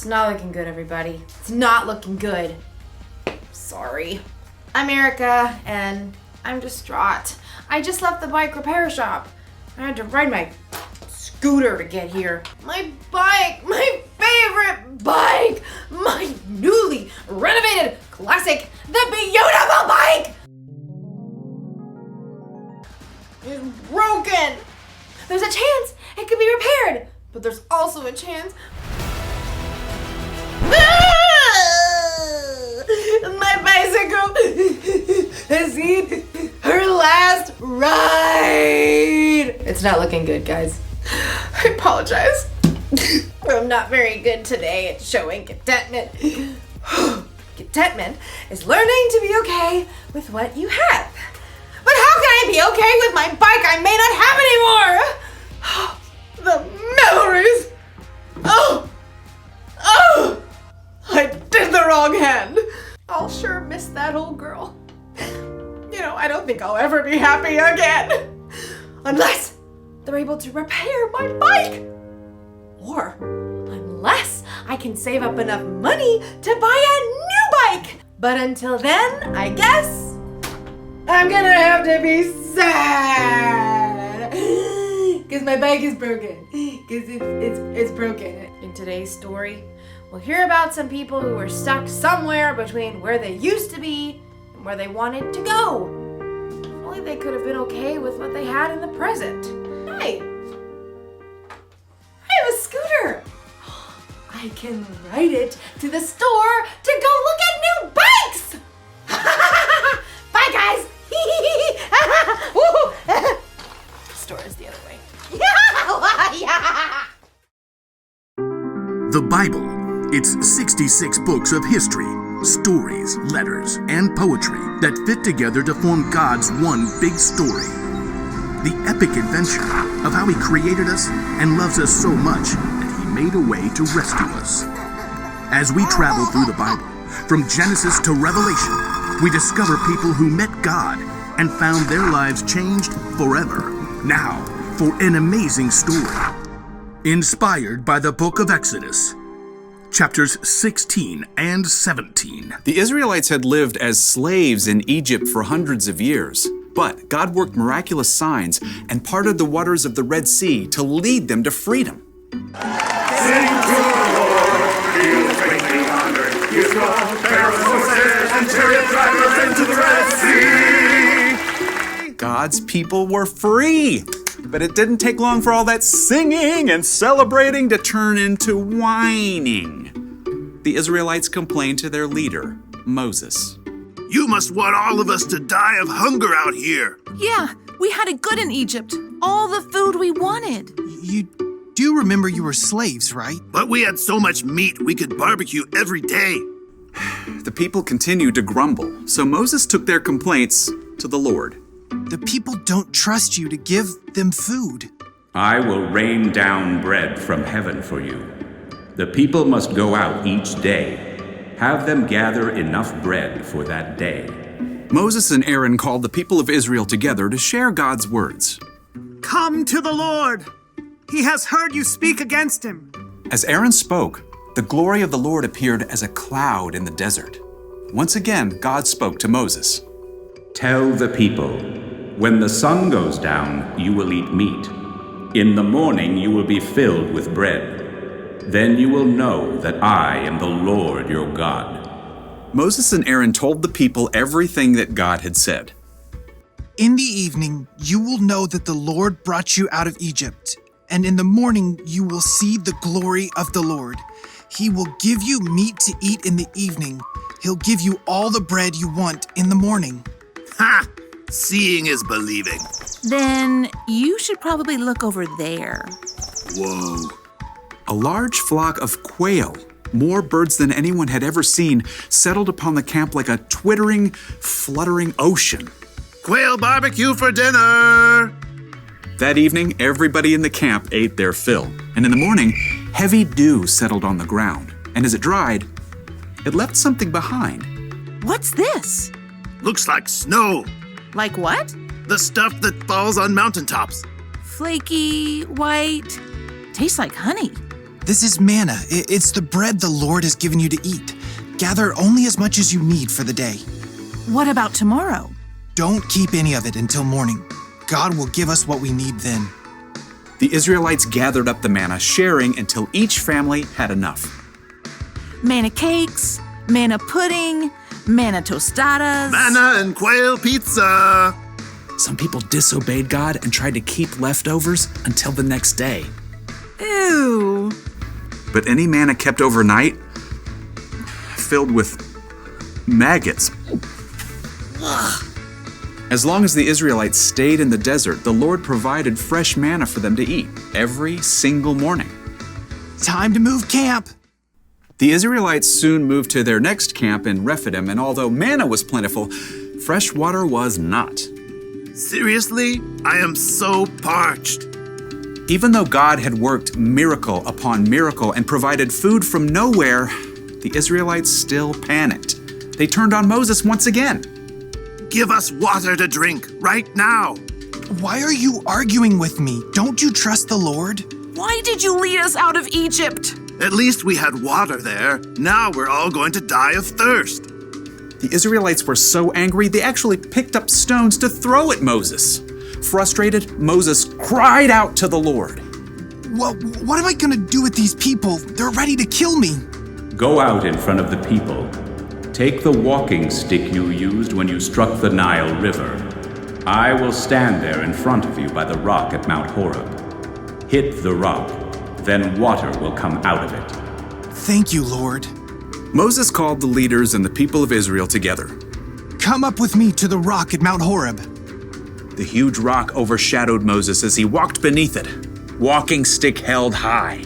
It's not looking good, everybody. It's not looking good. Sorry. I'm Erica, and I'm distraught. I just left the bike repair shop. I had to ride my scooter to get here. My bike, my favorite bike, my newly renovated classic, the beautiful bike is broken. There's a chance it could be repaired, but there's also a chance my bicycle has seen her last ride. It's not looking good, guys. I apologize. I'm not very good today at showing contentment. Contentment is learning to be okay with what you have. But how can I be okay with my bike I may not have anymore? The memories. Oh, I did the wrong hand. I'll sure miss that old girl. I don't think I'll ever be happy again. Unless they're able to repair my bike. Or unless I can save up enough money to buy a new bike. But until then, I guess I'm gonna have to be sad. Because my bike is broken. Because it's broken. In today's story, we'll hear about some people who were stuck somewhere between where they used to be and where they wanted to go. If only they could have been okay with what they had in the present. Hey, I have a scooter. I can ride it to the store to go look at new bikes. Bye, guys. The store is the other way. The Bible. It's 66 books of history, stories, letters, and poetry that fit together to form God's one big story. The epic adventure of how He created us and loves us so much that He made a way to rescue us. As we travel through the Bible, from Genesis to Revelation, we discover people who met God and found their lives changed forever. Now, for an amazing story. Inspired by the book of Exodus, chapters 16 and 17. The Israelites had lived as slaves in Egypt for hundreds of years, but God worked miraculous signs and parted the waters of the Red Sea to lead them to freedom. Sing to the Lord, He is greatly honored. He has brought Pharaoh's horses and chariot drivers into the Red Sea. God's people were free, but it didn't take long for all that singing and celebrating to turn into whining. The Israelites complained to their leader, Moses. You must want all of us to die of hunger out here. Yeah, we had it good in Egypt. All the food we wanted. You do remember you were slaves, right? But we had so much meat we could barbecue every day. The people continued to grumble, so Moses took their complaints to the Lord. The people don't trust you to give them food. I will rain down bread from heaven for you. The people must go out each day. Have them gather enough bread for that day. Moses and Aaron called the people of Israel together to share God's words. Come to the Lord. He has heard you speak against him. As Aaron spoke, the glory of the Lord appeared as a cloud in the desert. Once again, God spoke to Moses. Tell the people, when the sun goes down, you will eat meat. In the morning you will be filled with bread. Then you will know that I am the Lord your God. Moses and Aaron told the people everything that God had said. In the evening, you will know that the Lord brought you out of Egypt, and in the morning you will see the glory of the Lord. He will give you meat to eat in the evening. He'll give you all the bread you want in the morning. Ha! Seeing is believing. Then you should probably look over there. Whoa. A large flock of quail, more birds than anyone had ever seen, settled upon the camp like a twittering, fluttering ocean. Quail barbecue for dinner! That evening, everybody in the camp ate their fill, and in the morning, heavy dew settled on the ground, and as it dried, it left something behind. What's this? Looks like snow. Like what? The stuff that falls on mountaintops. Flaky, white, tastes like honey. This is manna. It's the bread the Lord has given you to eat. Gather only as much as you need for the day. What about tomorrow? Don't keep any of it until morning. God will give us what we need then. The Israelites gathered up the manna, sharing until each family had enough. Manna cakes, manna pudding, manna tostadas. Manna and quail pizza. Some people disobeyed God and tried to keep leftovers until the next day. Ew. But any manna kept overnight, filled with maggots. As long as the Israelites stayed in the desert, the Lord provided fresh manna for them to eat every single morning. Time to move camp. The Israelites soon moved to their next camp in Rephidim, and although manna was plentiful, fresh water was not. Seriously? I am so parched. Even though God had worked miracle upon miracle and provided food from nowhere, the Israelites still panicked. They turned on Moses once again. Give us water to drink right now. Why are you arguing with me? Don't you trust the Lord? Why did you lead us out of Egypt? At least we had water there. Now we're all going to die of thirst. The Israelites were so angry, they actually picked up stones to throw at Moses. Frustrated, Moses cried out to the Lord. What am I going to do with these people? They're ready to kill me. Go out in front of the people. Take the walking stick you used when you struck the Nile River. I will stand there in front of you by the rock at Mount Horeb. Hit the rock, then water will come out of it. Thank you, Lord. Moses called the leaders and the people of Israel together. Come up with me to the rock at Mount Horeb. The huge rock overshadowed Moses as he walked beneath it, walking stick held high.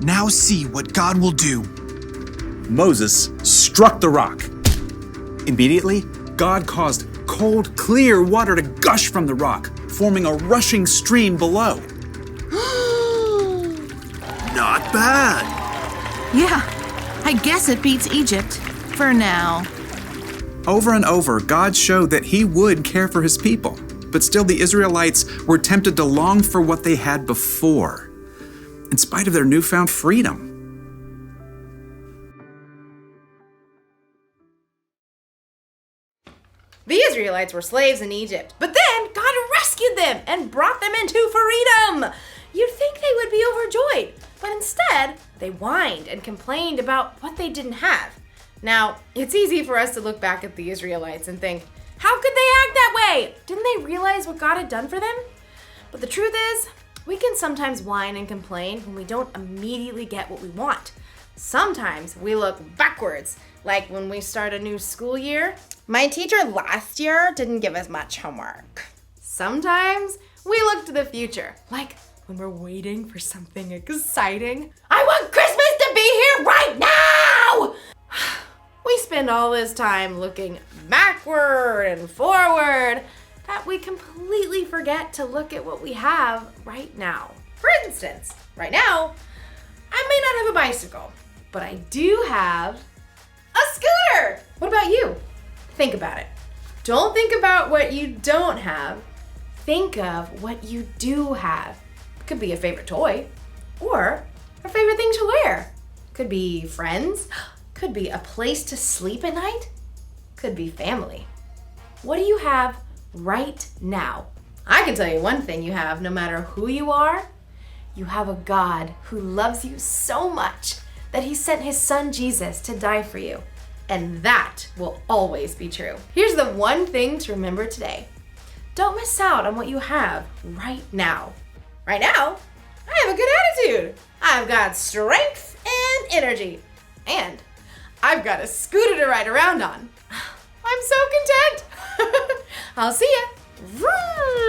Now see what God will do. Moses struck the rock. Immediately, God caused cold, clear water to gush from the rock, forming a rushing stream below. Not bad. Yeah, I guess it beats Egypt. For now. Over and over, God showed that He would care for His people, but still the Israelites were tempted to long for what they had before, in spite of their newfound freedom. The Israelites were slaves in Egypt, but then God rescued them and brought them into freedom. You'd think they would be overjoyed, but instead, they whined and complained about what they didn't have. Now, it's easy for us to look back at the Israelites and think, how could they act that way? Didn't they realize what God had done for them? But the truth is, we can sometimes whine and complain when we don't immediately get what we want. Sometimes we look backwards, like when we start a new school year. My teacher last year didn't give us much homework. Sometimes we look to the future, like when we're waiting for something exciting. I want Christmas to be here right now! We spend all this time looking backward and forward that we completely forget to look at what we have right now. For instance, right now, I may not have a bicycle, but I do have a scooter. What about you? Think about it. Don't think about what you don't have. Think of what you do have. It could be a favorite toy or a favorite thing to wear. Could be friends. Could be a place to sleep at night. Could be family. What do you have right now? I can tell you one thing you have, no matter who you are. You have a God who loves you so much that He sent His Son Jesus to die for you. And that will always be true. Here's the one thing to remember today. Don't miss out on what you have right now. Right now, I have a good attitude. I've got strength and energy. And I've got a scooter to ride around on. I'm so content. I'll see ya. Vroom.